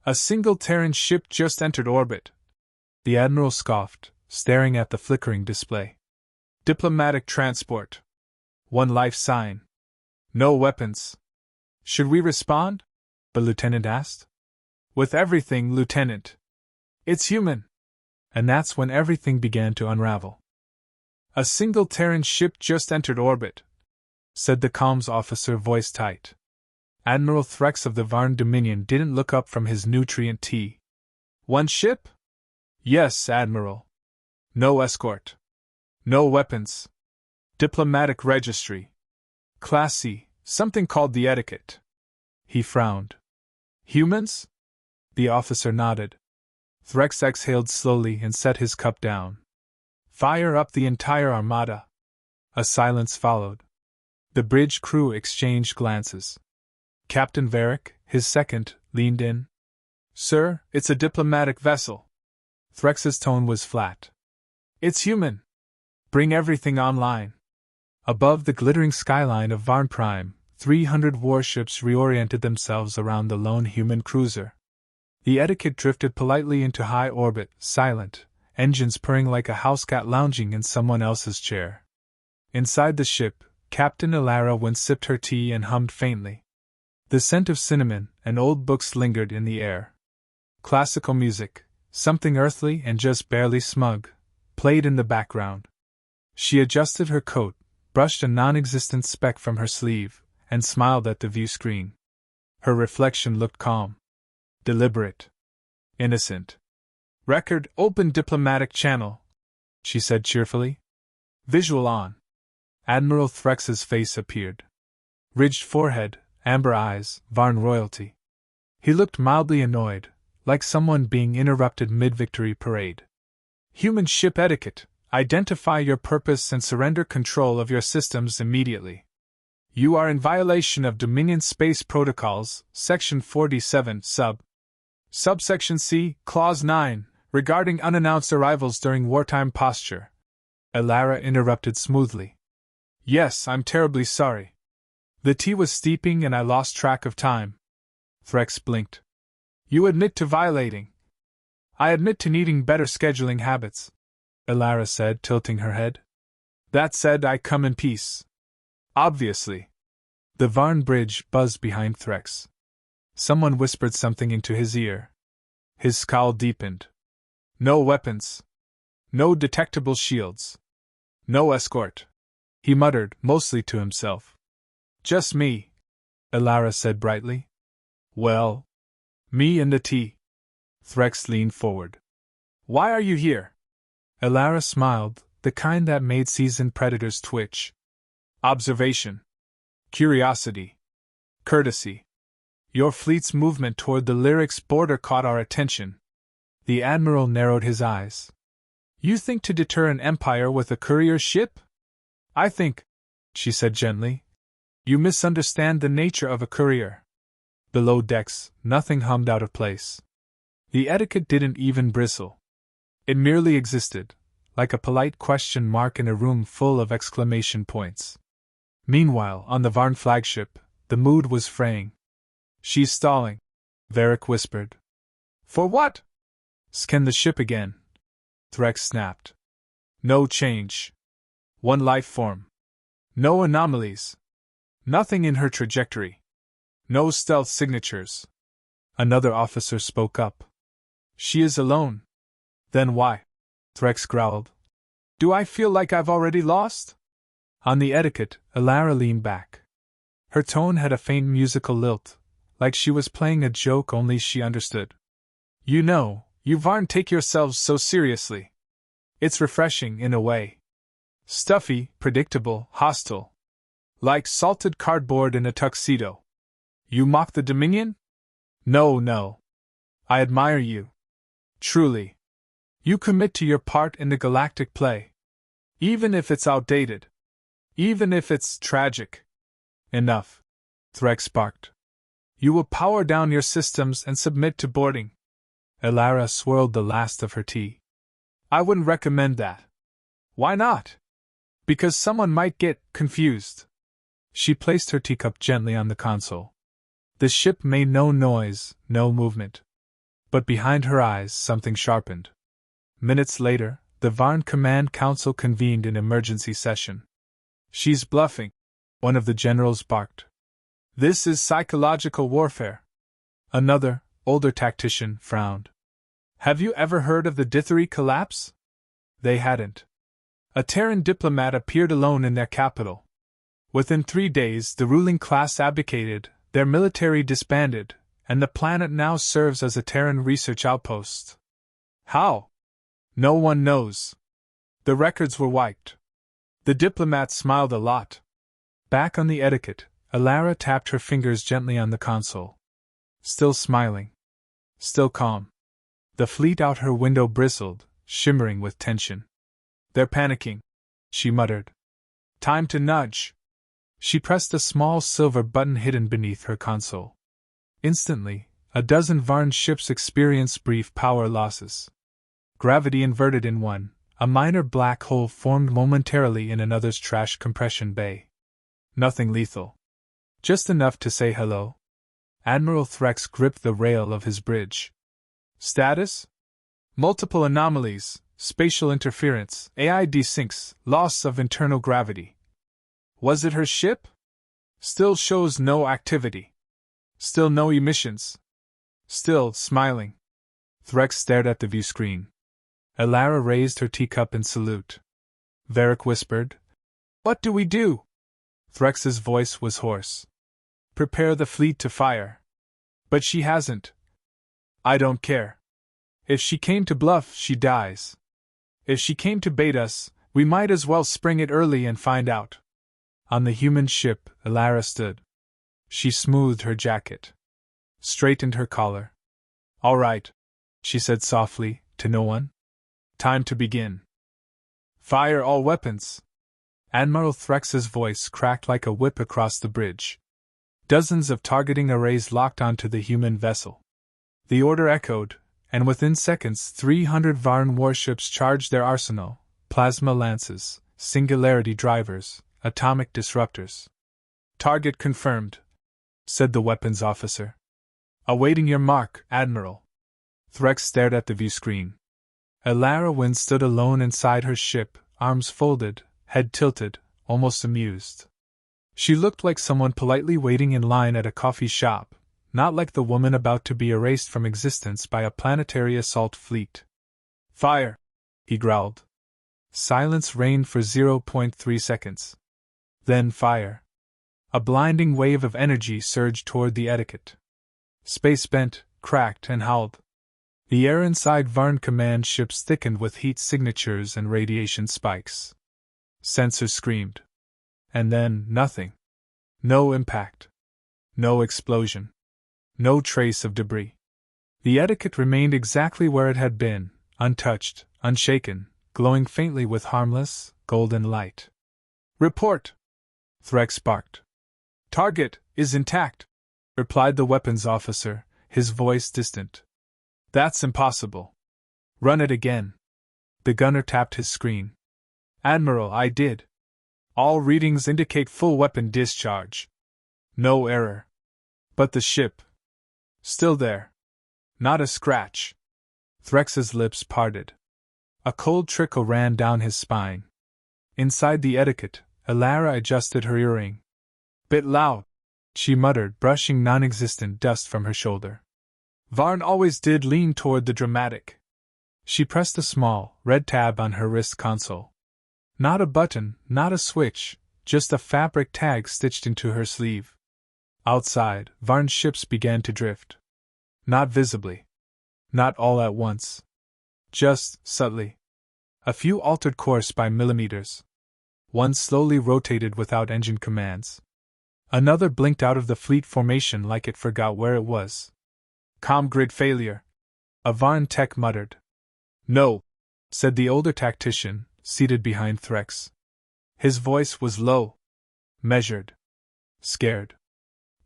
A single Terran ship just entered orbit. The Admiral scoffed, staring at the flickering display. Diplomatic transport. One life sign. No weapons. Should we respond? The lieutenant asked. With everything, Lieutenant. It's human. And that's when everything began to unravel. A single Terran ship just entered orbit, said the comms officer, voice tight. Admiral Threx of the Varn Dominion didn't look up from his nutrient tea. One ship? Yes, Admiral. No escort. No weapons. Diplomatic registry. Classy, something called the etiquette. He frowned. Humans? The officer nodded. Threx exhaled slowly and set his cup down. Fire up the entire Armada. A silence followed. The bridge crew exchanged glances. Captain Varric, his second, leaned in. Sir, it's a diplomatic vessel. Threx's tone was flat. It's human. Bring everything online. Above the glittering skyline of Varn Prime, 300 warships reoriented themselves around the lone human cruiser. The etiquette drifted politely into high orbit, silent, engines purring like a housecat lounging in someone else's chair. Inside the ship, Captain Elara Wynn sipped her tea and hummed faintly. The scent of cinnamon and old books lingered in the air. Classical music, something earthly and just barely smug, played in the background. She adjusted her coat, brushed a non-existent speck from her sleeve, and smiled at the view screen. Her reflection looked calm. Deliberate. Innocent. Record open diplomatic channel, she said cheerfully. Visual on. Admiral Threx's face appeared. Ridged forehead, amber eyes, Varn royalty. He looked mildly annoyed, like someone being interrupted mid-victory parade. Human ship etiquette. Identify your purpose and surrender control of your systems immediately. You are in violation of Dominion Space Protocols, Section 47, Subsection C, Clause 9, regarding unannounced arrivals during wartime posture. Elara interrupted smoothly. Yes, I'm terribly sorry. The tea was steeping and I lost track of time. Threx blinked. You admit to violating. I admit to needing better scheduling habits, Elara said, tilting her head. That said, I come in peace. Obviously. The Varn bridge buzzed behind Threx. Someone whispered something into his ear. His scowl deepened. No weapons. No detectable shields. No escort. He muttered, mostly to himself. Just me, Elara said brightly. Well, me and the tea. Threx leaned forward. Why are you here? Elara smiled, the kind that made seasoned predators twitch. Observation. Curiosity. Courtesy. Your fleet's movement toward the Lyric's border caught our attention. The Admiral narrowed his eyes. You think to deter an empire with a courier ship? I think, she said gently, you misunderstand the nature of a courier. Below decks, nothing hummed out of place. The etiquette didn't even bristle. It merely existed, like a polite question mark in a room full of exclamation points. Meanwhile, on the Varn flagship, the mood was fraying. She's stalling, Varric whispered. For what? Scan the ship again. Threx snapped. No change. One life form. No anomalies. Nothing in her trajectory. No stealth signatures. Another officer spoke up. She is alone. Then why? Threx growled. Do I feel like I've already lost? On the etiquette, Elara leaned back. Her tone had a faint musical lilt, like she was playing a joke only she understood. You know, you Varn take yourselves so seriously. It's refreshing in a way. Stuffy, predictable, hostile. Like salted cardboard in a tuxedo. You mock the Dominion? No. I admire you. Truly. You commit to your part in the galactic play. Even if it's outdated. Even if it's tragic. Enough. Threx barked. You will power down your systems and submit to boarding. Elara swirled the last of her tea. I wouldn't recommend that. Why not? Because someone might get confused. She placed her teacup gently on the console. The ship made no noise, no movement. But behind her eyes something sharpened. Minutes later, the Varn Command Council convened in emergency session. "She's bluffing," one of the generals barked. "This is psychological warfare." Another, older tactician, frowned. "Have you ever heard of the Dithari collapse?" They hadn't. A Terran diplomat appeared alone in their capital. Within 3 days, the ruling class abdicated, their military disbanded, and the planet now serves as a Terran research outpost. How? No one knows. The records were wiped. The diplomat smiled a lot. Back on the etiquette, Alara tapped her fingers gently on the console. Still smiling. Still calm. The fleet out her window bristled, shimmering with tension. "They're panicking," she muttered. "Time to nudge." She pressed a small silver button hidden beneath her console. Instantly, a dozen Varn ships experienced brief power losses. Gravity inverted in one, a minor black hole formed momentarily in another's trash compression bay. Nothing lethal. Just enough to say hello. Admiral Threx gripped the rail of his bridge. "Status? Multiple anomalies, spatial interference, AI desyncs, loss of internal gravity." Was it her ship? "Still shows no activity. Still no emissions. Still smiling." Threx stared at the view screen. Alara raised her teacup in salute. Varric whispered, "What do we do?" Threx's voice was hoarse. "Prepare the fleet to fire." "But she hasn't." "I don't care. If she came to bluff, she dies. If she came to bait us, we might as well spring it early and find out." On the human ship, Alara stood. She smoothed her jacket, straightened her collar. "All right," she said softly, to no one. "Time to begin. Fire all weapons." Admiral Threx's voice cracked like a whip across the bridge. Dozens of targeting arrays locked onto the human vessel. The order echoed, and within seconds 300 Varn warships charged their arsenal: plasma lances, singularity drivers, atomic disruptors. "Target confirmed," said the weapons officer. "Awaiting your mark, Admiral." Threx stared at the view screen. Alara Wynn stood alone inside her ship, arms folded, head tilted, almost amused. She looked like someone politely waiting in line at a coffee shop, not like the woman about to be erased from existence by a planetary assault fleet. "Fire!" he growled. Silence reigned for 0.3 seconds. Then fire. A blinding wave of energy surged toward the etiquette. Space bent, cracked, and howled. The air inside Varn command ships thickened with heat signatures and radiation spikes. Sensors screamed. And then, nothing. No impact. No explosion. No trace of debris. The etiquette remained exactly where it had been, untouched, unshaken, glowing faintly with harmless, golden light. "Report!" Threx barked. "Target is intact," replied the weapons officer, his voice distant. "That's impossible." "Run it again." The gunner tapped his screen. "Admiral, I did. All readings indicate full weapon discharge. No error. But the ship. Still there. Not a scratch." Threx's lips parted. A cold trickle ran down his spine. Inside the etiquette, Alara adjusted her earring. "Bit loud," she muttered, brushing non-existent dust from her shoulder. "Varn always did lean toward the dramatic." She pressed a small, red tab on her wrist console. Not a button, not a switch, just a fabric tag stitched into her sleeve. Outside, Varn's ships began to drift. Not visibly. Not all at once. Just subtly. A few altered course by millimeters. One slowly rotated without engine commands. Another blinked out of the fleet formation like it forgot where it was. "Com grid failure," a Varn tech muttered. "No," said the older tactician, seated behind Threx. His voice was low. Measured. Scared.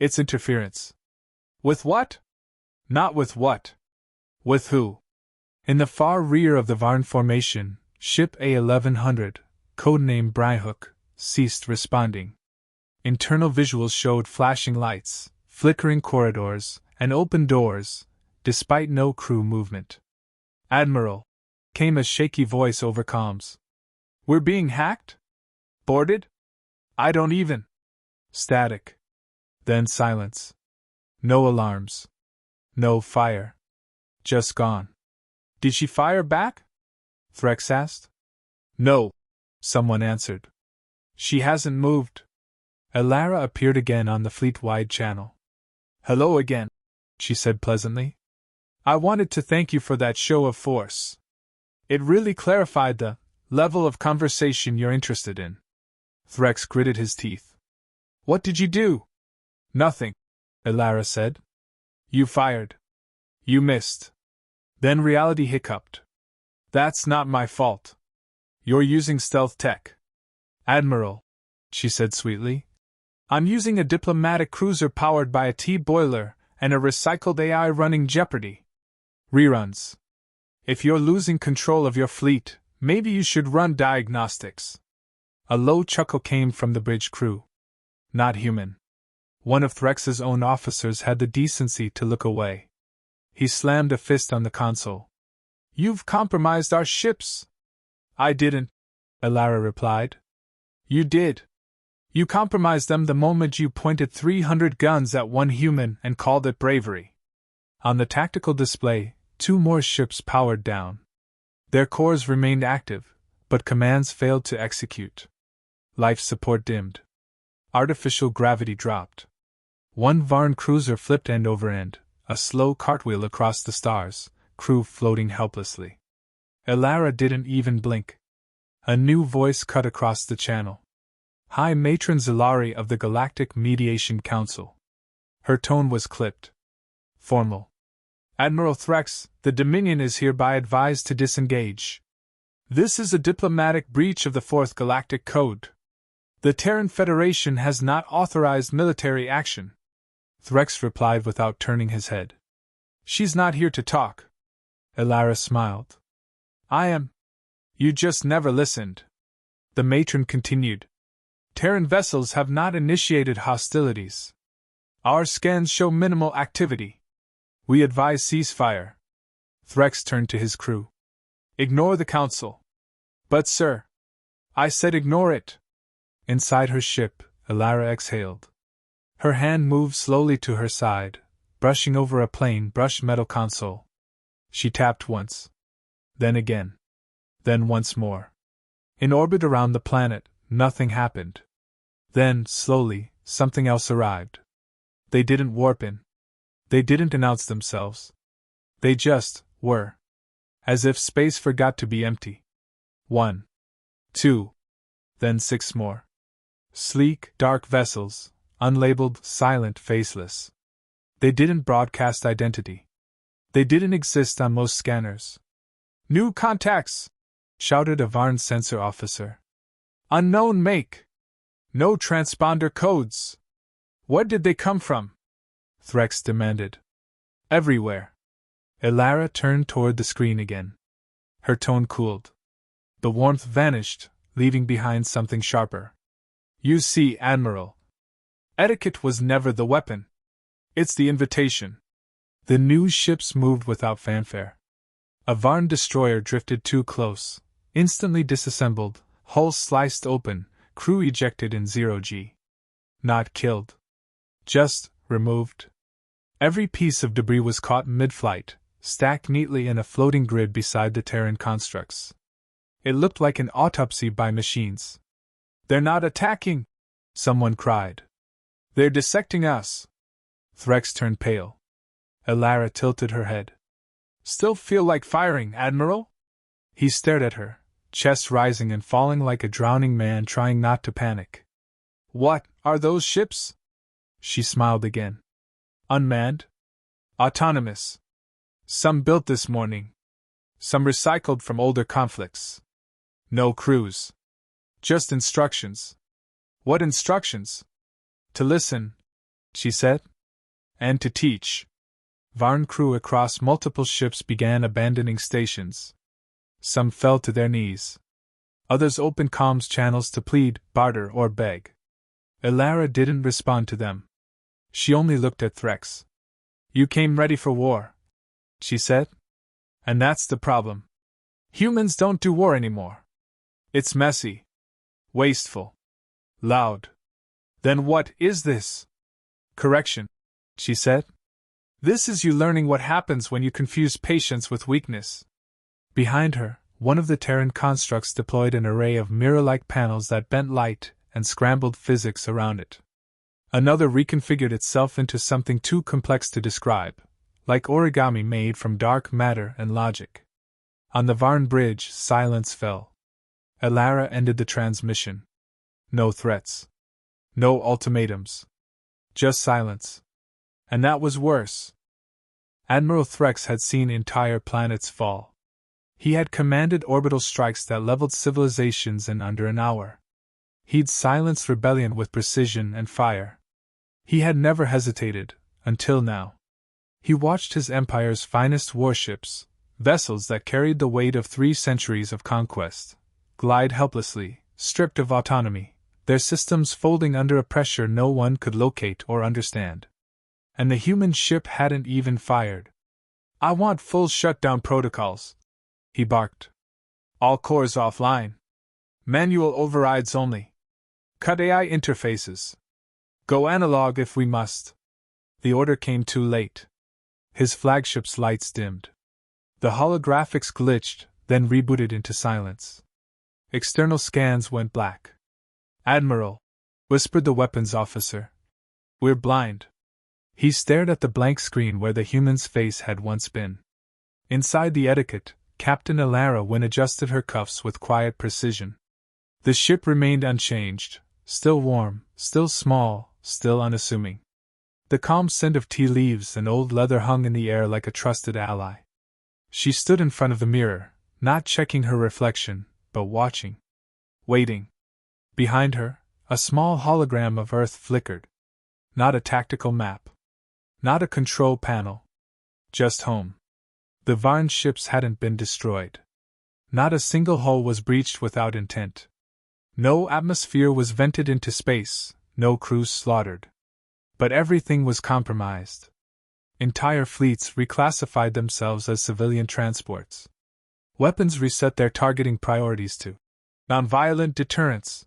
"It's interference." "With what?" "Not with what. With who?" In the far rear of the Varn formation, ship A-1100, codename Bryhook, ceased responding. Internal visuals showed flashing lights, flickering corridors, and open doors, despite no crew movement. "Admiral," came a shaky voice over comms. "We're being hacked? Boarded? I don't even." Static. Then silence. No alarms. No fire. Just gone. "Did she fire back?" Threx asked. "No," someone answered. "She hasn't moved." Elara appeared again on the fleet-wide channel. "Hello again," she said pleasantly. "I wanted to thank you for that show of force. It really clarified the level of conversation you're interested in." Threx gritted his teeth. "What did you do?" "Nothing," Elara said. "You fired. You missed." Then reality hiccuped. "That's not my fault. You're using stealth tech." "Admiral," she said sweetly, "I'm using a diplomatic cruiser powered by a T-boiler and a recycled AI running Jeopardy! Reruns. If you're losing control of your fleet, maybe you should run diagnostics." A low chuckle came from the bridge crew. Not human. One of Threx's own officers had the decency to look away. He slammed a fist on the console. "You've compromised our ships!" "I didn't," Elara replied. "You did. You compromised them the moment you pointed 300 guns at one human and called it bravery." On the tactical display, 2 more ships powered down. Their cores remained active, but commands failed to execute. Life support dimmed. Artificial gravity dropped. One Varn cruiser flipped end over end, a slow cartwheel across the stars, crew floating helplessly. Elara didn't even blink. A new voice cut across the channel. "High Matron Zilari of the Galactic Mediation Council." Her tone was clipped. Formal. "Admiral Threx, the Dominion is hereby advised to disengage. This is a diplomatic breach of the 4th Galactic Code. The Terran Federation has not authorized military action." Threx replied without turning his head. "She's not here to talk." Elara smiled. "I am. You just never listened." The matron continued. "Terran vessels have not initiated hostilities. Our scans show minimal activity. We advise ceasefire." Threx turned to his crew. "Ignore the council." "But sir," "I said ignore it." Inside her ship, Elara exhaled. Her hand moved slowly to her side, brushing over a plain brushed metal console. She tapped once. Then again. Then once more. In orbit around the planet, nothing happened. Then, slowly, something else arrived. They didn't warp in. They didn't announce themselves. They just were. As if space forgot to be empty. 1. 2. Then 6 more. Sleek, dark vessels, unlabeled, silent, faceless. They didn't broadcast identity. They didn't exist on most scanners. "New contacts!" shouted a Varn sensor officer. "Unknown make! No transponder codes! Where did they come from?" Threx demanded. "Everywhere." Elara turned toward the screen again. Her tone cooled. The warmth vanished, leaving behind something sharper. "You see, Admiral. Etiquette was never the weapon. It's the invitation." The new ships moved without fanfare. A Varn destroyer drifted too close, instantly disassembled, hull sliced open, crew ejected in 0G. Not killed. Just removed. Every piece of debris was caught mid-flight, stacked neatly in a floating grid beside the Terran constructs. It looked like an autopsy by machines. "They're not attacking!" someone cried. "They're dissecting us!" Threx turned pale. Elara tilted her head. "Still feel like firing, Admiral?" He stared at her, chest rising and falling like a drowning man trying not to panic. "What are those ships?" She smiled again. "Unmanned? Autonomous. Some built this morning. Some recycled from older conflicts. No crews. Just instructions." "What instructions?" "To listen," she said. "And to teach." Varn crew across multiple ships began abandoning stations. Some fell to their knees. Others opened comms channels to plead, barter, or beg. Elara didn't respond to them. She only looked at Threx. "You came ready for war. she said. And that's the problem. Humans don't do war anymore. It's messy. Wasteful. Loud. Then what is this? Correction, she said. This is you learning what happens when you confuse patience with weakness. Behind her, one of the Terran constructs deployed an array of mirror-like panels that bent light and scrambled physics around it. Another reconfigured itself into something too complex to describe, like origami made from dark matter and logic. On the Varn bridge, silence fell. Elara ended the transmission. No threats. No ultimatums. Just silence. And that was worse. Admiral Threx had seen entire planets fall. He had commanded orbital strikes that leveled civilizations in under an hour. He'd silenced rebellion with precision and fire. He had never hesitated, until now. He watched his empire's finest warships, vessels that carried the weight of 3 centuries of conquest, glide helplessly, stripped of autonomy, their systems folding under a pressure no one could locate or understand. And the human ship hadn't even fired. "I want full shutdown protocols," he barked. "All cores offline. Manual overrides only. Cut AI interfaces. Go analog if we must." The order came too late. His flagship's lights dimmed. The holographics glitched, then rebooted into silence. External scans went black. "Admiral," whispered the weapons officer. "We're blind." He stared at the blank screen where the human's face had once been. Inside the etiquette, Captain Elara adjusted her cuffs with quiet precision. The ship remained unchanged, still warm, still small, still unassuming. The calm scent of tea leaves and old leather hung in the air like a trusted ally. She stood in front of the mirror, not checking her reflection, but watching. Waiting. Behind her, a small hologram of Earth flickered. Not a tactical map. Not a control panel. Just home. The Varn ships hadn't been destroyed. Not a single hull was breached without intent. No atmosphere was vented into space, no crews slaughtered. But everything was compromised. Entire fleets reclassified themselves as civilian transports. Weapons reset their targeting priorities to nonviolent deterrence.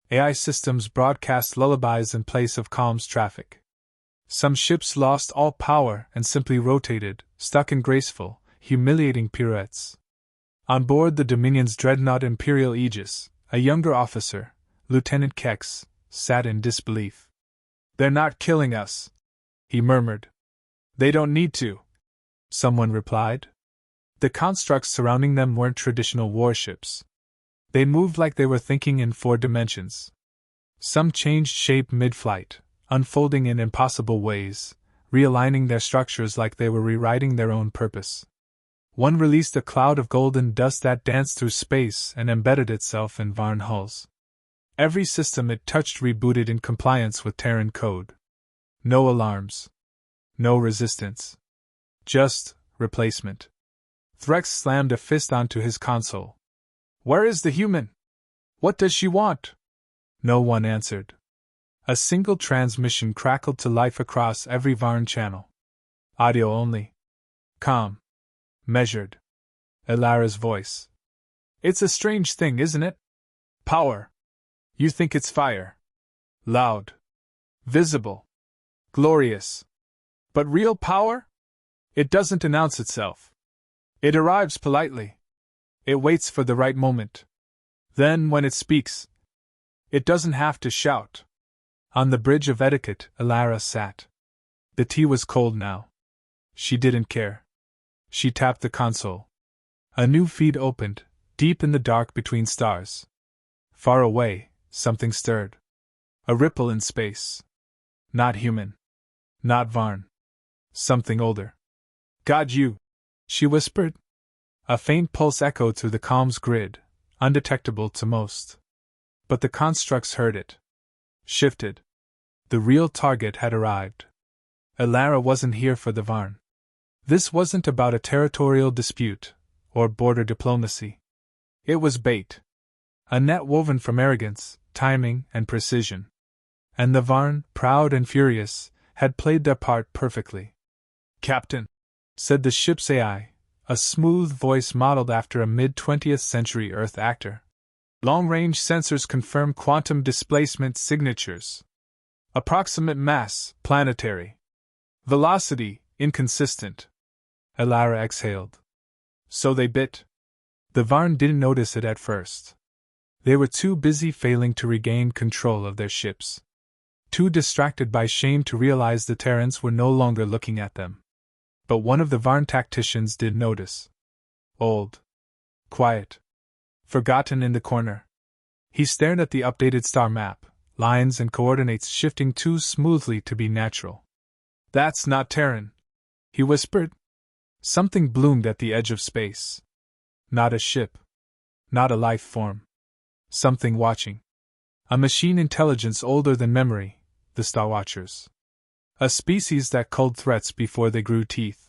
AI systems broadcast lullabies in place of calms traffic. Some ships lost all power and simply rotated, stuck in graceful, humiliating pirouettes. On board the Dominion's dreadnought Imperial Aegis, a younger officer, Lieutenant Kex, sat in disbelief. "They're not killing us," he murmured. "They don't need to," someone replied. The constructs surrounding them weren't traditional warships. They moved like they were thinking in 4 dimensions. Some changed shape mid-flight, unfolding in impossible ways, realigning their structures like they were rewriting their own purpose. One released a cloud of golden dust that danced through space and embedded itself in Varn hulls. Every system it touched rebooted in compliance with Terran code. No alarms. No resistance. Just replacement. Threx slammed a fist onto his console. "Where is the human? What does she want?" No one answered. A single transmission crackled to life across every Varn channel. Audio only. Calm. Measured. Elara's voice. "It's a strange thing, isn't it? Power. You think it's fire. Loud. Visible. Glorious. But real power? It doesn't announce itself. It arrives politely. It waits for the right moment. Then, when it speaks, it doesn't have to shout." On the bridge of etiquette, Elara sat. The tea was cold now. She didn't care. She tapped the console. A new feed opened, deep in the dark between stars. Far away, something stirred. A ripple in space. Not human. Not Varn. Something older. "God, you!" she whispered. A faint pulse echoed through the comms grid, undetectable to most. But the constructs heard it. Shifted. The real target had arrived. Elara wasn't here for the Varn. This wasn't about a territorial dispute, or border diplomacy. It was bait. A net woven from arrogance, timing, and precision. And the Varn, proud and furious, had played their part perfectly. "Captain," said the ship's AI, a smooth voice modeled after a mid-20th century Earth actor. Long-range sensors confirm quantum displacement signatures. Approximate mass, planetary. Velocity, inconsistent. Elara exhaled. So they bit. The Varn didn't notice it at first. They were too busy failing to regain control of their ships. Too distracted by shame to realize the Terrans were no longer looking at them. But one of the Varn tacticians did notice. Old. Quiet. Forgotten in the corner. He stared at the updated star map, lines and coordinates shifting too smoothly to be natural. That's not Terran, he whispered. Something bloomed at the edge of space. Not a ship. Not a life form. Something watching. A machine intelligence older than memory, the Star Watchers. A species that culled threats before they grew teeth.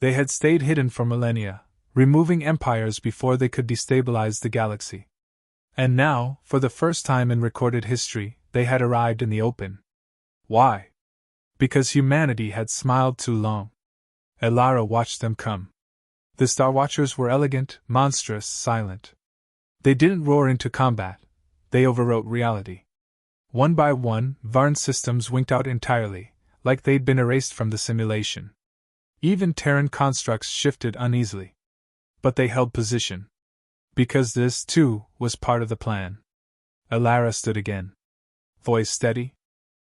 They had stayed hidden for millennia, removing empires before they could destabilize the galaxy. And now, for the first time in recorded history, they had arrived in the open. Why? Because humanity had smiled too long. Elara watched them come. The Star Watchers were elegant, monstrous, silent. They didn't roar into combat, they overwrote reality. One by one, Varn systems winked out entirely, like they'd been erased from the simulation. Even Terran constructs shifted uneasily. But they held position. Because this, too, was part of the plan. Elara stood again. Voice steady.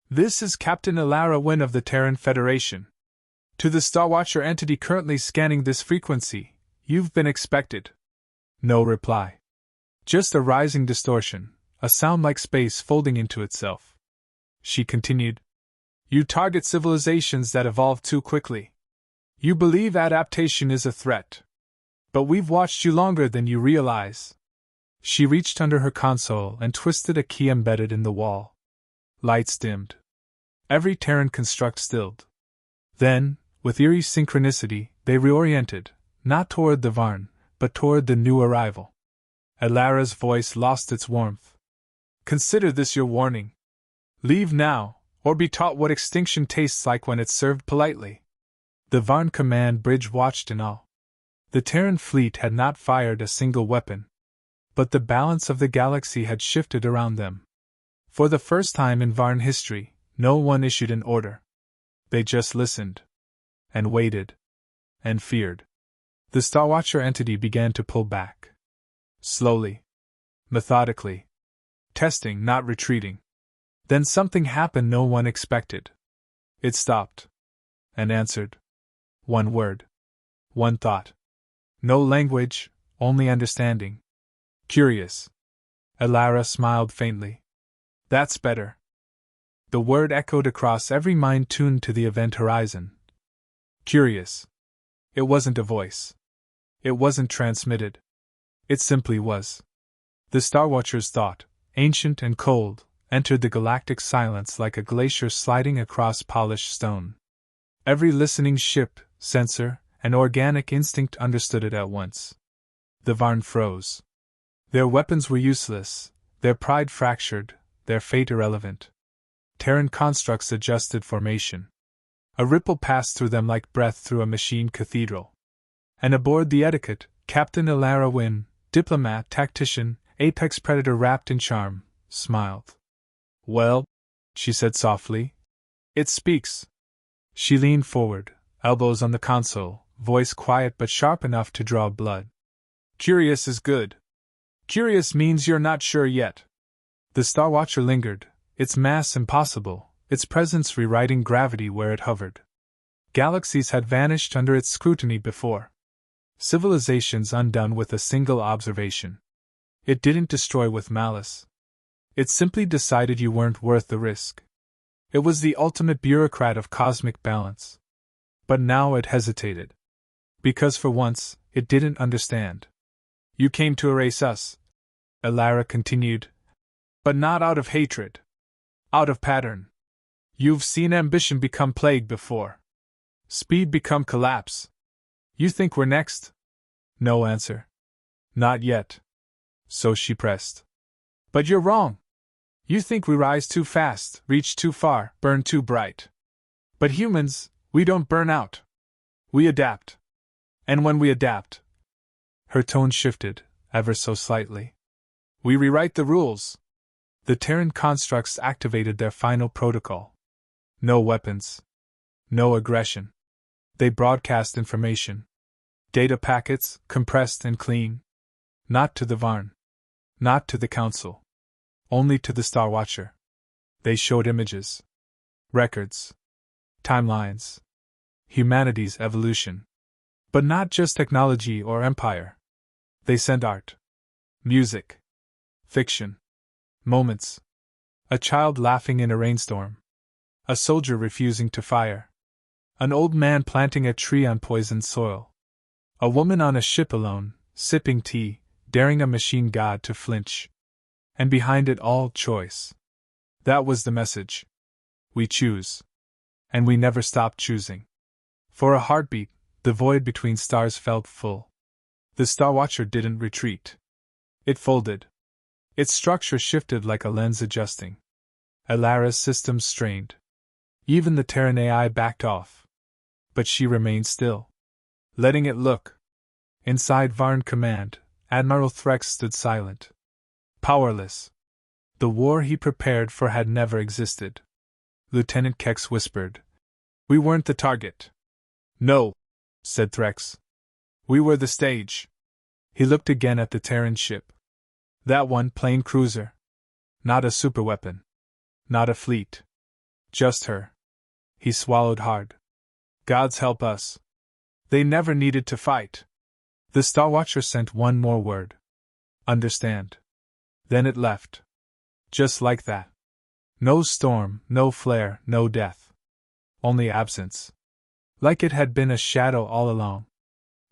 This is Captain Elara Wynn of the Terran Federation. To the Star Watcher entity currently scanning this frequency, you've been expected. No reply. Just a rising distortion, a sound like space folding into itself. She continued. You target civilizations that evolve too quickly. You believe adaptation is a threat. But we've watched you longer than you realize. She reached under her console and twisted a key embedded in the wall. Lights dimmed. Every Terran construct stilled. Then, with eerie synchronicity, they reoriented, not toward the Varn, but toward the new arrival. Elara's voice lost its warmth. Consider this your warning. Leave now, or be taught what extinction tastes like when it's served politely. The Varn command bridge watched in awe. The Terran fleet had not fired a single weapon. But the balance of the galaxy had shifted around them. For the first time in Varn history, no one issued an order. They just listened. And waited. And feared. The Star Watcher entity began to pull back. Slowly. Methodically. Testing, not retreating. Then something happened no one expected. It stopped. And answered. One word. One thought. No language, only understanding. Curious. Elara smiled faintly. That's better. The word echoed across every mind tuned to the event horizon. Curious. It wasn't a voice. It wasn't transmitted. It simply was. The Star Watcher's thought, ancient and cold, entered the galactic silence like a glacier sliding across polished stone. Every listening ship, sensor, and organic instinct understood it at once. The Varn froze. Their weapons were useless, their pride fractured, their fate irrelevant. Terran constructs adjusted formation. A ripple passed through them like breath through a machine cathedral. And aboard the Etiquette, Captain Elara Wynn, diplomat, tactician, apex predator wrapped in charm, smiled. Well, she said softly. It speaks. She leaned forward, elbows on the console, voice quiet but sharp enough to draw blood. Curious is good. Curious means you're not sure yet. The Star Watcher lingered, its mass impossible, its presence rewriting gravity where it hovered. Galaxies had vanished under its scrutiny before. Civilizations undone with a single observation. It didn't destroy with malice. It simply decided you weren't worth the risk. It was the ultimate bureaucrat of cosmic balance. But now it hesitated. Because for once, it didn't understand. You came to erase us, Elara continued. But not out of hatred. Out of pattern. You've seen ambition become plague before. Speed become collapse. You think we're next? No answer. Not yet. So she pressed. But you're wrong. You think we rise too fast, reach too far, burn too bright. But humans, we don't burn out. We adapt. And when we adapt. Her tone shifted, ever so slightly. We rewrite the rules. The Terran constructs activated their final protocol. No weapons. No aggression. They broadcast information. Data packets, compressed and clean. Not to the Varn. Not to the Council. Only to the Star Watcher. They showed images. Records. Timelines. Humanity's evolution. But not just technology or empire. They sent art. Music. Fiction. Moments. A child laughing in a rainstorm. A soldier refusing to fire. An old man planting a tree on poisoned soil. A woman on a ship alone, sipping tea, daring a machine god to flinch. And behind it all, choice. That was the message. We choose. And we never stopped choosing. For a heartbeat, the void between stars felt full. The Star Watcher didn't retreat. It folded. Its structure shifted like a lens adjusting. Alara's systems strained. Even the Terran AI backed off. But she remained still. Letting it look. Inside Varn Command, Admiral Threx stood silent. Powerless. The war he prepared for had never existed. Lieutenant Kex whispered. We weren't the target. No, said Threx. We were the stage. He looked again at the Terran ship. That one plain cruiser. Not a superweapon. Not a fleet. Just her. He swallowed hard. Gods help us. They never needed to fight. The Star Watcher sent one more word. Understand. Then it left. Just like that. No storm, no flare, no death. Only absence. Like it had been a shadow all along.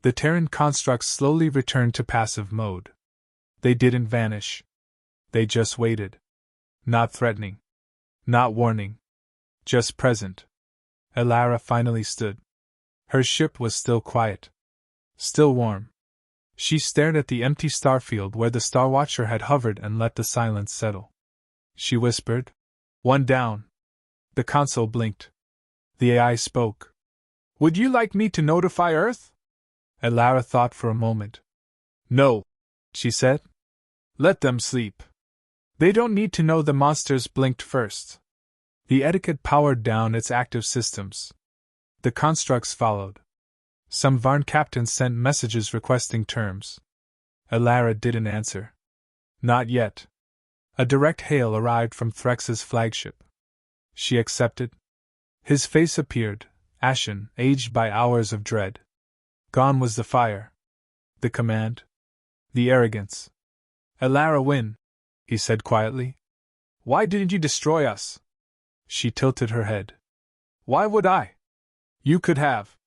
The Terran constructs slowly returned to passive mode. They didn't vanish. They just waited. Not threatening. Not warning. Just present. Alara finally stood. Her ship was still quiet. Still warm. She stared at the empty starfield where the Star Watcher had hovered and let the silence settle. She whispered, One down. The console blinked. The AI spoke. Would you like me to notify Earth? Alara thought for a moment. No, she said. Let them sleep. They don't need to know the monsters blinked first. The etiquette powered down its active systems. The constructs followed. Some Varn captains sent messages requesting terms. Alara didn't answer. Not yet. A direct hail arrived from Threx's flagship. She accepted. His face appeared, ashen, aged by hours of dread. Gone was the fire. The command. The arrogance. Alara win, he said quietly. Why didn't you destroy us? She tilted her head. Why would I? You could have.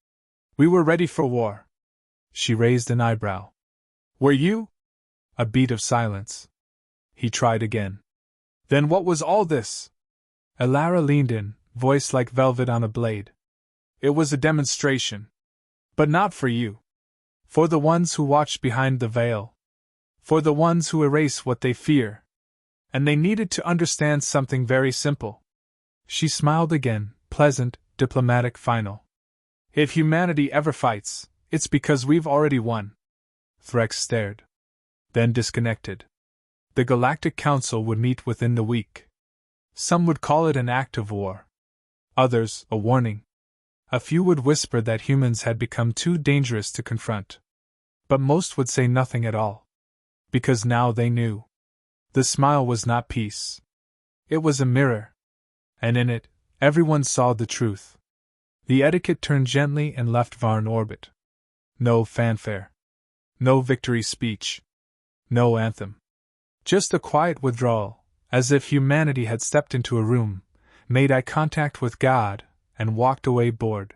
We were ready for war. She raised an eyebrow. Were you? A beat of silence. He tried again. Then what was all this? Alara leaned in, voice like velvet on a blade. It was a demonstration. But not for you. For the ones who watch behind the veil. For the ones who erase what they fear. And they needed to understand something very simple. She smiled again, pleasant, diplomatic, final. If humanity ever fights, it's because we've already won. Threx stared. Then disconnected. The Galactic Council would meet within the week. Some would call it an act of war. Others, a warning. A few would whisper that humans had become too dangerous to confront. But most would say nothing at all. Because now they knew. The smile was not peace. It was a mirror. And in it, everyone saw the truth. The etiquette turned gently and left Varn orbit. No fanfare. No victory speech. No anthem. Just a quiet withdrawal, as if humanity had stepped into a room, made eye contact with God, and walked away bored.